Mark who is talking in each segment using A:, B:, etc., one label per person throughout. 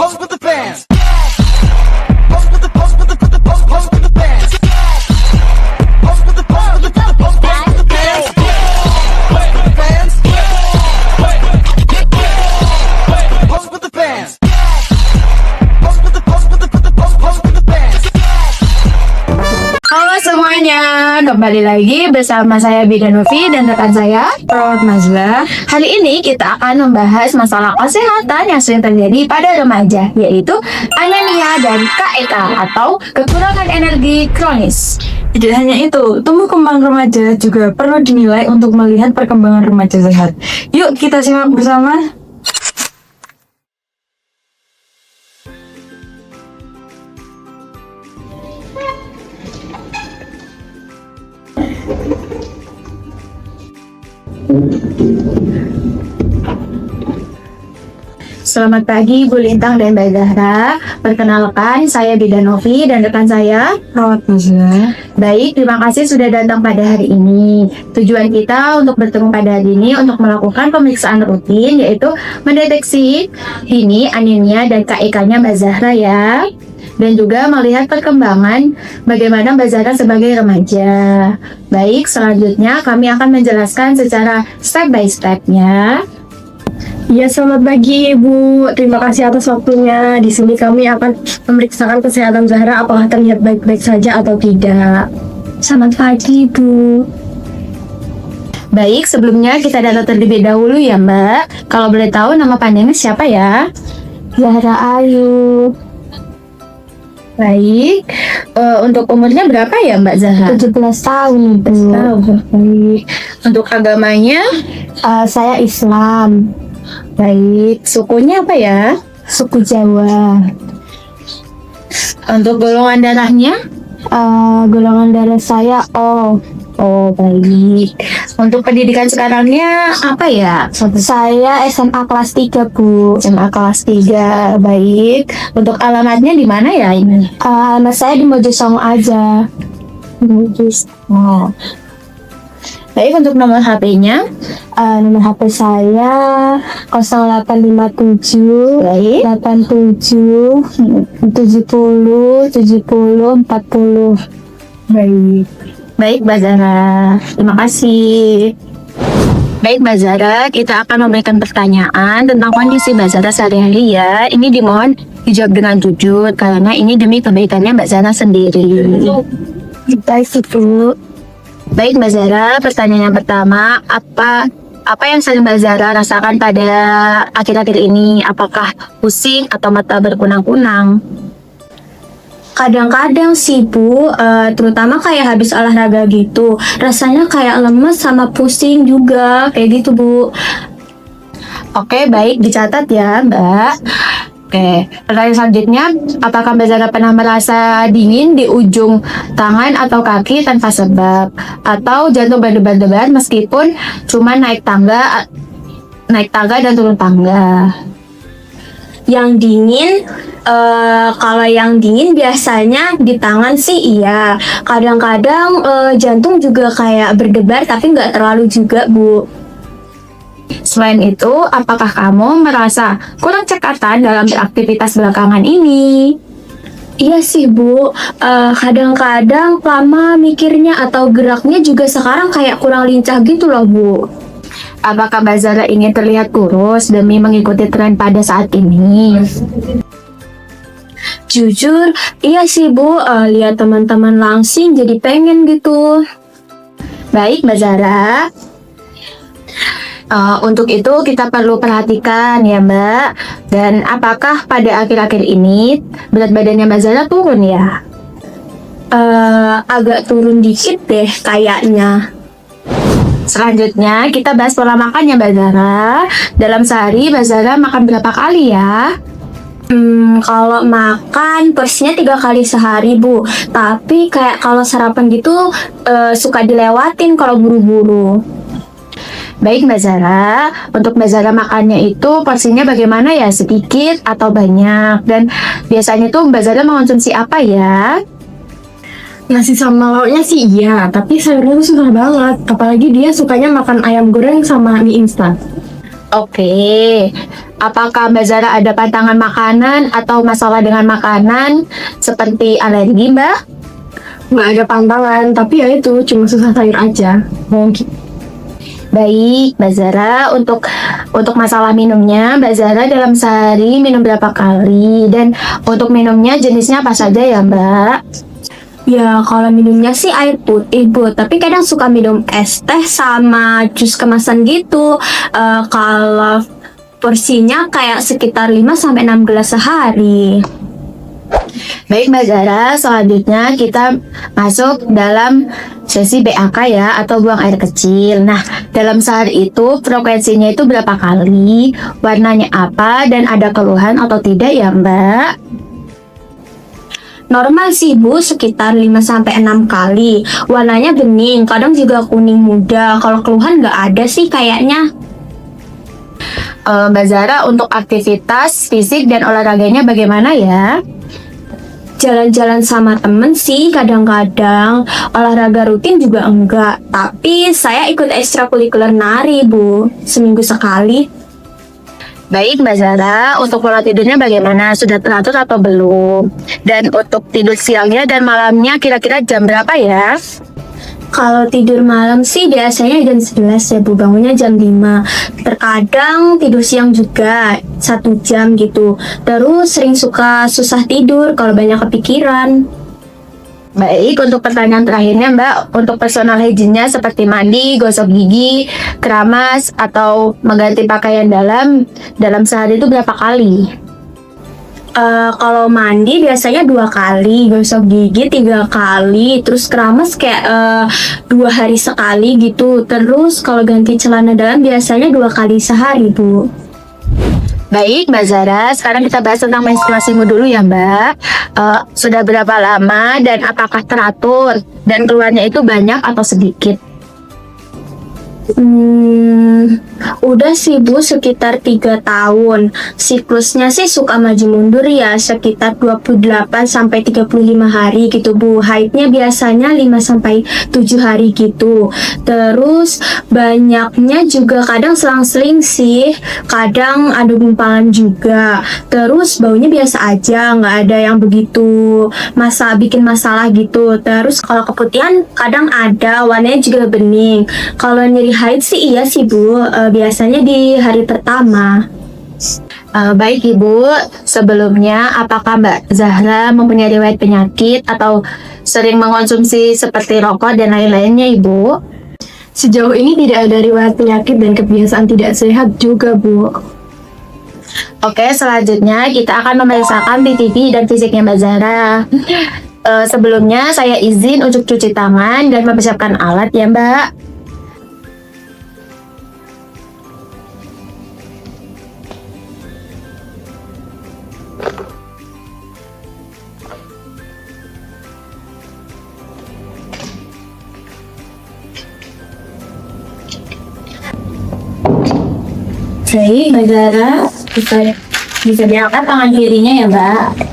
A: Pose with the fans. Pose with the pose with the pose with the fans. Pose with the pose with the pose with the fans. Pose with the fans. Pose with the fans. Pose with the pose with the pose with the fans.
B: Halo semuanya, kembali lagi bersama saya Bida Novi dan rekan saya Perawat Mazla. Hari ini kita akan membahas masalah kesehatan yang sering terjadi pada remaja, yaitu anemia dan KEK atau kekurangan energi kronis.
C: Tidak hanya itu, tumbuh kembang remaja juga perlu dinilai untuk melihat perkembangan remaja sehat. Yuk kita simak bersama.
B: Selamat pagi Bu Lintang dan Mbak Zahra. Perkenalkan, saya Bida Novi dan rekan saya
C: Perawat Mazla.
B: Baik, terima kasih sudah datang pada hari ini. Tujuan kita untuk bertemu pada hari ini untuk melakukan pemeriksaan rutin, yaitu mendeteksi dini anemia dan KEK-nya Mbak Zahra ya. Dan juga melihat perkembangan bagaimana Mbak Zahra sebagai remaja. Baik, selanjutnya kami akan menjelaskan secara step by step-nya.
D: Ya, selamat pagi Ibu. Terima kasih atas waktunya. Di sini kami akan memeriksakan kesehatan Zahra apakah terlihat baik-baik saja atau tidak. Selamat pagi Ibu.
B: Baik, sebelumnya kita data terlebih dahulu ya Mbak. Kalau boleh tahu nama panjangnya siapa ya?
D: Zahra Ayu,
B: Baik, untuk umurnya berapa ya Mbak Zahra?
D: 17 tahun Ibu.
B: Baik. Untuk agamanya?
D: Saya Islam,
B: Baik. Sukunya apa ya?
D: suku Jawa.
B: Untuk golongan darahnya?
D: Golongan darah saya O.
B: Oh, baik. Untuk pendidikan sekarangnya apa ya?
D: Saya SMA kelas 3 Bu.
B: SMA kelas 3. Baik. Untuk alamatnya di mana ya ini?
D: Alamat saya di Mojosongo aja.
B: Oh. Baik, untuk nomor HP-nya?
D: Nomor HP saya 0857
B: Baik.
D: 87 70 40.
B: Baik. Baik, Mbak Zahra. Terima kasih. Baik, Mbak Zahra, kita akan memberikan pertanyaan tentang kondisi Mbak Zahra sehari-hari ya. Ini dimohon dijawab dengan jujur, karena ini demi kebaikannya Mbak Zahra sendiri.
D: Baik Ibu.
B: Baik, Mbak Zahra, pertanyaan yang pertama, apa yang sering Mbak Zahra rasakan pada akhir-akhir ini? Apakah pusing atau mata berkunang-kunang?
D: Kadang-kadang sih Bu, terutama kayak habis olahraga gitu, rasanya kayak lemes sama pusing juga, kayak gitu Bu.
B: Oke, baik, dicatat ya, Mbak. Oke, pertanyaan selanjutnya, apakah Mbak Zahra pernah merasa dingin di ujung tangan atau kaki tanpa sebab? Atau jantung berdebar-debar meskipun cuma naik tangga dan turun tangga?
D: Yang dingin, kalau yang dingin biasanya di tangan sih iya. Kadang-kadang jantung juga kayak berdebar tapi nggak terlalu juga Bu.
B: Selain itu, apakah kamu merasa kurang cekatan dalam beraktivitas belakangan ini?
D: Iya sih Bu, kadang-kadang lama mikirnya atau geraknya juga sekarang kayak kurang lincah gitu loh Bu.
B: Apakah Mbak Zahra ingin terlihat kurus demi mengikuti tren pada saat ini?
D: Jujur, iya sih Bu, lihat teman-teman langsing jadi pengen gitu.
B: Baik, Mbak Zahra. Untuk itu kita perlu perhatikan ya Mbak. Dan apakah pada akhir-akhir ini berat badannya Mbak Zahra turun ya?
D: Agak turun dikit deh kayaknya.
B: Selanjutnya kita bahas pola makannya Mbak Zahra. Dalam sehari Mbak Zahra makan berapa kali ya?
D: Kalau makan porsinya 3 kali sehari Bu. Tapi kayak kalau sarapan gitu suka dilewatin kalau buru-buru.
B: Baik Mbak Zahra, untuk Mbak Zahra makannya itu porsinya bagaimana ya? Sedikit atau banyak? Dan biasanya tuh Mbak Zahra mengonsumsi apa ya?
D: Nasi sama lauknya sih iya, tapi sayurnya tuh susah banget. Apalagi dia sukanya makan ayam goreng sama mie instan.
B: Oke, apakah Mbak Zara ada pantangan makanan atau masalah dengan makanan seperti alergi, Mbak?
D: Nggak ada pantangan, tapi ya itu cuma susah sayur aja.
B: Mungkin. Baik, Mbak Zara, untuk masalah minumnya, Mbak Zara dalam sehari minum berapa kali? Dan untuk minumnya jenisnya apa saja ya, Mbak?
D: Ya kalau minumnya sih air putih Bu, tapi kadang suka minum es teh sama jus kemasan gitu. Kalau porsinya kayak sekitar 5-6 gelas sehari.
B: Baik Mbak Zara, selanjutnya kita masuk dalam sesi BAK ya, atau buang air kecil. Nah, dalam sehari itu frekuensinya itu berapa kali, warnanya apa, dan ada keluhan atau tidak ya Mbak?
D: Normal sih Bu, sekitar 5-6 kali. Warnanya bening, kadang juga kuning muda. Kalau keluhan nggak ada sih kayaknya.
B: Mbak Zara, untuk aktivitas fisik dan olahraganya bagaimana ya?
D: Jalan-jalan sama temen sih kadang-kadang, olahraga rutin juga enggak. Tapi saya ikut ekstrakurikuler nari Bu, seminggu sekali.
B: Baik Mbak Zara, untuk pola tidurnya bagaimana? Sudah teratur atau belum? Dan untuk tidur siangnya dan malamnya kira-kira jam berapa ya?
D: Kalau tidur malam sih biasanya jam 11 ya Bu, bangunnya jam 5. Terkadang tidur siang juga 1 jam gitu. Terus sering suka susah tidur kalau banyak kepikiran.
B: Baik, untuk pertanyaan terakhirnya Mbak, untuk personal hygiene-nya seperti mandi, gosok gigi, keramas, atau mengganti pakaian dalam sehari itu berapa kali?
D: Kalau mandi biasanya 2 kali, gosok gigi 3 kali, terus keramas kayak 2 hari sekali gitu. Terus kalau ganti celana dalam biasanya 2 kali sehari Bu.
B: Baik Mbak Zara, sekarang kita bahas tentang menstruasimu dulu ya Mbak. Sudah berapa lama dan apakah teratur? Dan keluarnya itu banyak atau sedikit?
D: Udah sih Bu, sekitar 3 tahun. Siklusnya sih suka maju mundur ya, sekitar 28-35 hari gitu Bu. Haidnya biasanya 5-7 hari gitu. Terus banyaknya juga kadang selang-seling sih, kadang ada gumpalan juga. Terus baunya biasa aja, nggak ada yang begitu bikin masalah gitu. Terus kalau keputihan kadang ada, warnanya juga bening. Kalau nyeri haid sih iya sih Bu, biasanya di hari pertama.
B: Baik Ibu, sebelumnya apakah Mbak Zahra mempunyai riwayat penyakit atau sering mengkonsumsi seperti rokok dan lain-lainnya Ibu?
D: Sejauh ini tidak ada riwayat penyakit dan kebiasaan tidak sehat juga Bu.
B: Oke, selanjutnya kita akan memeriksakan TTV dan fisiknya Mbak Zahra. Sebelumnya saya izin untuk cuci tangan dan mempersiapkan alat ya Mbak. Baik, Mbak Zara, bisa diangkat tangan kirinya ya, Mbak.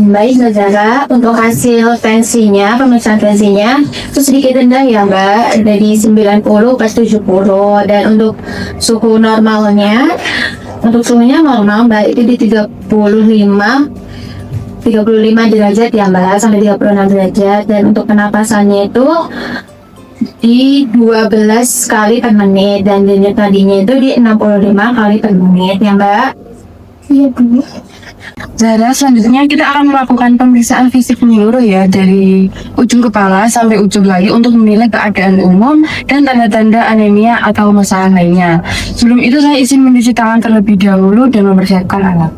B: Baik Mbak Zara, untuk hasil tensinya, pemeriksaan tensinya itu sedikit rendah ya Mbak, dari 90 ke 70. Dan untuk suhu normalnya Untuk suhunya normal Mbak, itu di 35 derajat ya Mbak, sampai 36 derajat. Dan untuk penapasannya itu di 12 kali per menit, dan denyut nadinya itu di 65 kali per menit ya Mbak. Iya Bu.
C: Zara, selanjutnya kita akan melakukan pemeriksaan fisik menyeluruh ya, dari ujung kepala sampai ujung kaki untuk menilai keadaan umum dan tanda-tanda anemia atau masalah lainnya. Sebelum itu saya izin mencuci tangan terlebih dahulu dan mempersiapkan alat.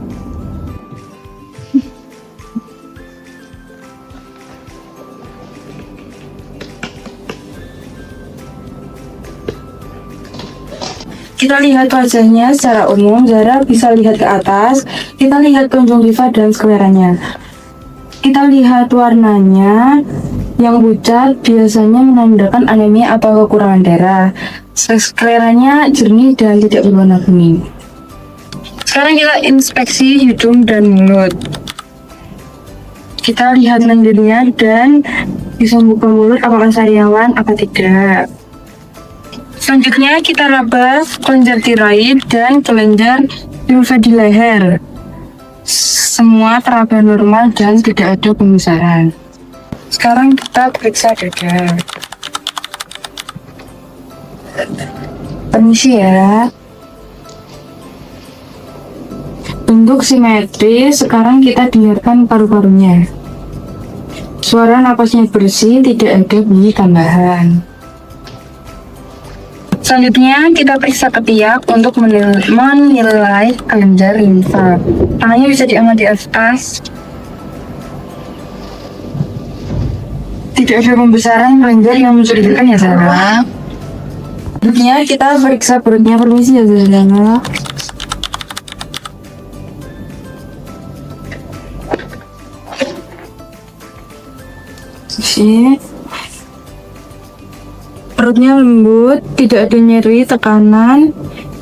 C: Kita lihat wajahnya secara umum. Zara bisa lihat ke atas. Kita lihat konjungtiva dan skleranya. Kita lihat warnanya yang pucat biasanya menandakan anemia atau kekurangan darah. Skleranya jernih dan tidak berwarna kuning. Sekarang kita inspeksi hidung dan mulut. Kita lihat lendirnya dan bisa buka mulut apakah sariawan apa tidak. Selanjutnya kita raba kelenjar tiroid dan kelenjar limfa di leher. Semua teraba normal dan tidak ada pembesaran. Sekarang kita periksa dada. Permisi ya. Bentuk simetris. Sekarang kita dengarkan paru-parunya. Suara napasnya bersih, tidak ada bunyi tambahan. Selanjutnya kita periksa ketiak untuk menilai kelenjar limfa. Tangannya bisa diangkat di atas. Tidak ada pembesaran kelenjar yang mencurigakan ya Zara. Selanjutnya kita periksa perutnya. Permisi ya Zara. Sini. Perutnya lembut, tidak ada nyeri, tekanan,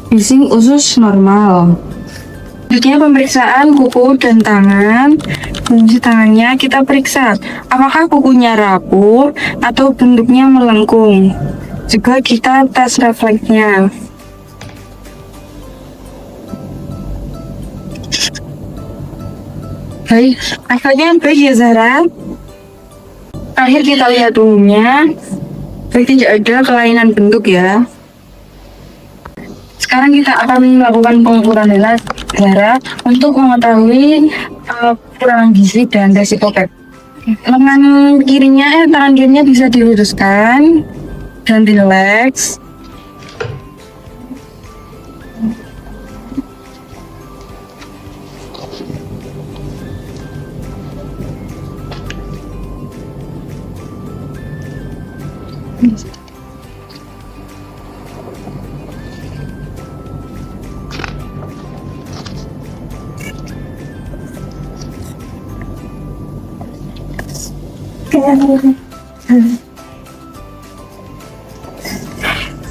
C: bising, usus normal. Selanjutnya pemeriksaan kuku dan tangan. Fungsi tangannya kita periksa apakah kukunya rapuh atau bentuknya melengkung. Juga kita tes refleksnya. Baik, akhirnya baik ya Zara. Akhir kita lihat umumnya. Baik, tidak ada kelainan bentuk ya. Sekarang kita akan melakukan pengukuran darah untuk mengetahui kekurangan gizi dan resiko PEP. Tangan kirinya bisa diluruskan dan rileks.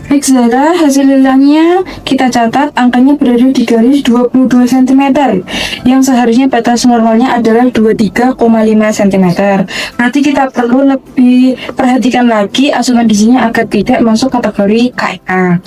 C: Baik Zara, hasil lilangnya kita catat angkanya berada di garis 22 cm yang seharusnya batas normalnya adalah 23,5 cm. Berarti kita perlu lebih perhatikan lagi asupan gizinya agar tidak masuk kategori KIA.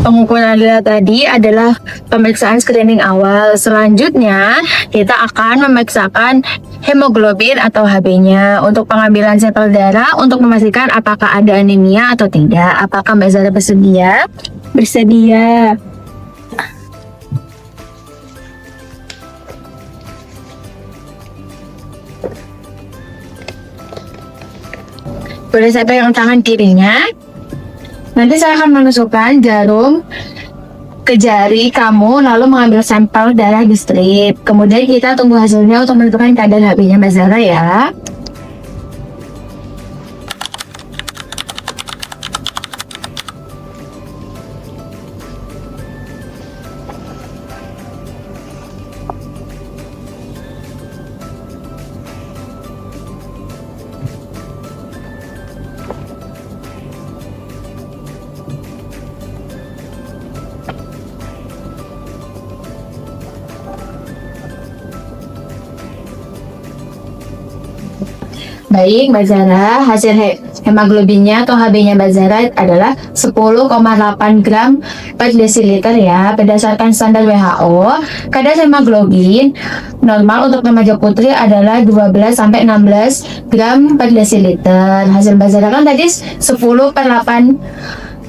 B: Pengukuran darah tadi adalah pemeriksaan screening awal. Selanjutnya, kita akan memeriksakan hemoglobin atau HB-nya untuk pengambilan sampel darah untuk memastikan apakah ada anemia atau tidak. Apakah Mbak Zara bersedia?
D: Bersedia.
B: Boleh saya pegang tangan kirinya. Nanti saya akan menusukkan jarum ke jari kamu, lalu mengambil sampel darah di strip. Kemudian kita tunggu hasilnya untuk menentukan kadar HB-nya Mbak Zara ya. Baik Mbak Zara, hasil Hemoglobinnya atau HB-nya Mbak Zahra adalah 10,8 gram per desiliter ya. Berdasarkan standar WHO, kadar hemoglobin normal untuk remaja putri adalah 12 sampai 16 gram per desiliter. Hasil Mbak Zahra kan tadi 10/8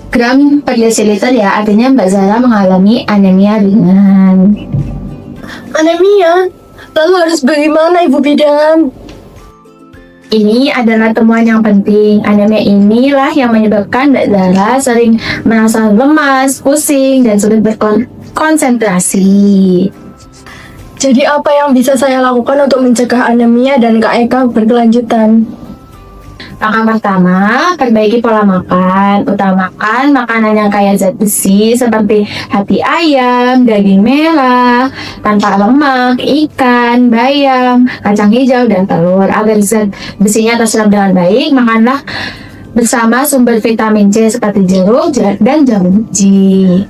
B: gram per desiliter ya. Artinya Mbak Zahra mengalami anemia ringan.
D: Anemia? Lalu harus bagaimana Ibu Bidan?
B: Ini adalah temuan yang penting. Anemia inilah yang menyebabkan Mbak Zahra sering merasa lemas, pusing, dan sulit berkonsentrasi.
D: Jadi apa yang bisa saya lakukan untuk mencegah anemia dan KEK berkelanjutan?
B: Langkah pertama, perbaiki pola makan. Utamakan makanan yang kaya zat besi seperti hati ayam, daging merah, tanpa lemak, ikan, bayam, kacang hijau, dan telur. Agar zat besinya terserap dengan baik, makanlah bersama sumber vitamin C seperti jeruk dan jamu biji.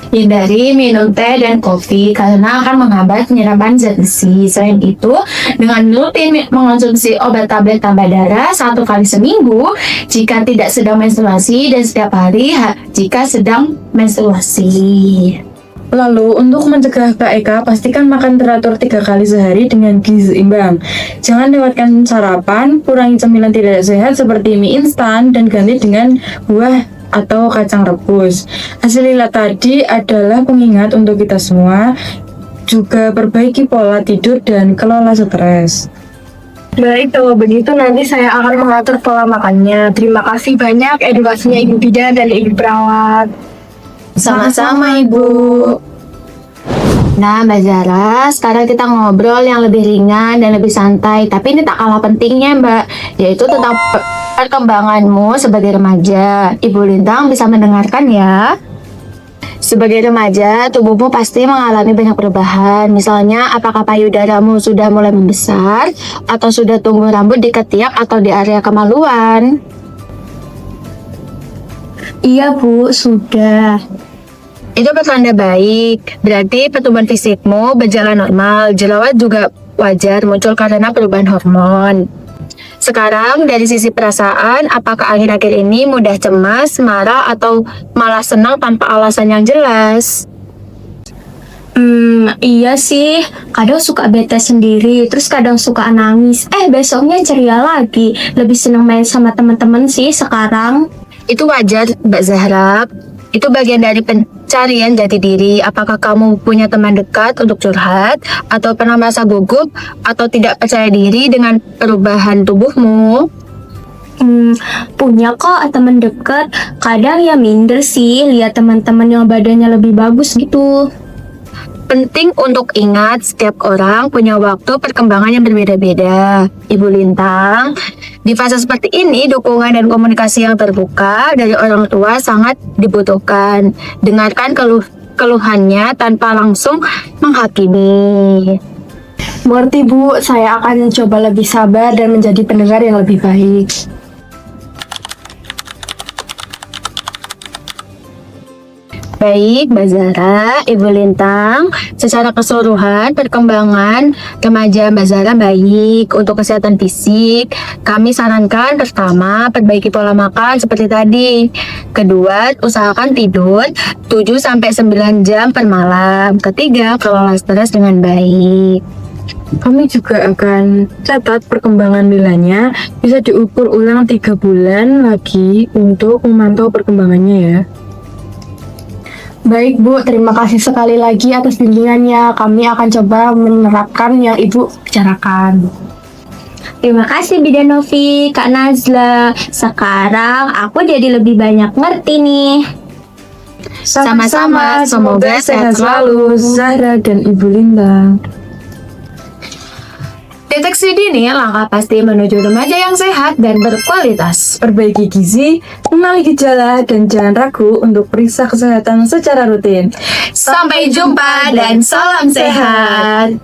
B: Hindari minum teh dan kopi karena akan menghambat penyerapan zat besi. Selain itu, dengan rutin mengonsumsi obat tablet tambah darah 1 kali seminggu jika tidak sedang menstruasi dan setiap hari jika sedang menstruasi.
C: Lalu untuk mencegah KEK, pastikan makan teratur 3 kali sehari dengan gizi seimbang. Jangan lewatkan sarapan, kurangi cemilan tidak sehat seperti mie instan dan ganti dengan buah atau kacang rebus. Hasil lihat tadi adalah pengingat untuk kita semua. Juga perbaiki pola tidur dan kelola stres.
D: Baik, kalau begitu nanti saya akan mengatur pola makannya. Terima kasih banyak edukasinya Ibu Bidan dan Ibu Perawat.
B: Sama-sama Ibu. Nah Mbak Zahra, sekarang kita ngobrol yang lebih ringan dan lebih santai. Tapi ini tak kalah pentingnya Mbak, yaitu tentang perkembanganmu sebagai remaja. Ibu Lintang bisa mendengarkan ya. Sebagai remaja, tubuhmu pasti mengalami banyak perubahan. Misalnya, apakah payudaramu sudah mulai membesar, atau sudah tumbuh rambut di ketiak atau di area kemaluan?
D: Iya Bu, sudah.
B: Itu pertanda baik. Berarti pertumbuhan fisikmu berjalan normal. Jerawat juga wajar muncul karena perubahan hormon. Sekarang dari sisi perasaan, apakah akhir-akhir ini mudah cemas, marah, atau malah senang tanpa alasan yang jelas?
D: Iya sih. Kadang suka bete sendiri, terus kadang suka nangis. Besoknya ceria lagi. Lebih senang main sama teman-teman sih sekarang.
B: Itu wajar Mbak Zahra. Itu bagian dari pencarian jati diri. Apakah kamu punya teman dekat untuk curhat, atau pernah merasa gugup atau tidak percaya diri dengan perubahan tubuhmu?
D: Punya kok teman dekat. Kadang ya minder sih lihat teman-teman yang badannya lebih bagus gitu.
B: Penting untuk ingat, setiap orang punya waktu perkembangan yang berbeda-beda. Ibu Lintang, di fase seperti ini, dukungan dan komunikasi yang terbuka dari orang tua sangat dibutuhkan. Dengarkan keluhannya tanpa langsung menghakimi.
D: Mengerti Bu, saya akan coba lebih sabar dan menjadi pendengar yang lebih baik.
B: Baik, Mbak Zahra, Ibu Lintang, secara keseluruhan perkembangan remaja Mbak Zahra baik. Untuk kesehatan fisik, kami sarankan pertama, perbaiki pola makan seperti tadi. Kedua, usahakan tidur 7-9 jam per malam. Ketiga, kelola stres dengan baik.
C: Kami juga akan catat perkembangan nilainya, bisa diukur ulang 3 bulan lagi untuk memantau perkembangannya ya.
D: Baik Bu, terima kasih sekali lagi atas bimbingannya. Kami akan coba menerapkan yang Ibu bicarakan. Terima kasih Bidan Novi, Kak Nazla. Sekarang aku jadi lebih banyak ngerti nih.
B: Sama-sama, semoga sehat selalu.
C: Zahra dan Ibu Lintang.
B: Deteksi dini langkah pasti menuju remaja yang sehat dan berkualitas.
C: Perbaiki gizi, kenali gejala, dan jangan ragu untuk periksa kesehatan secara rutin.
B: Sampai jumpa dan salam sehat.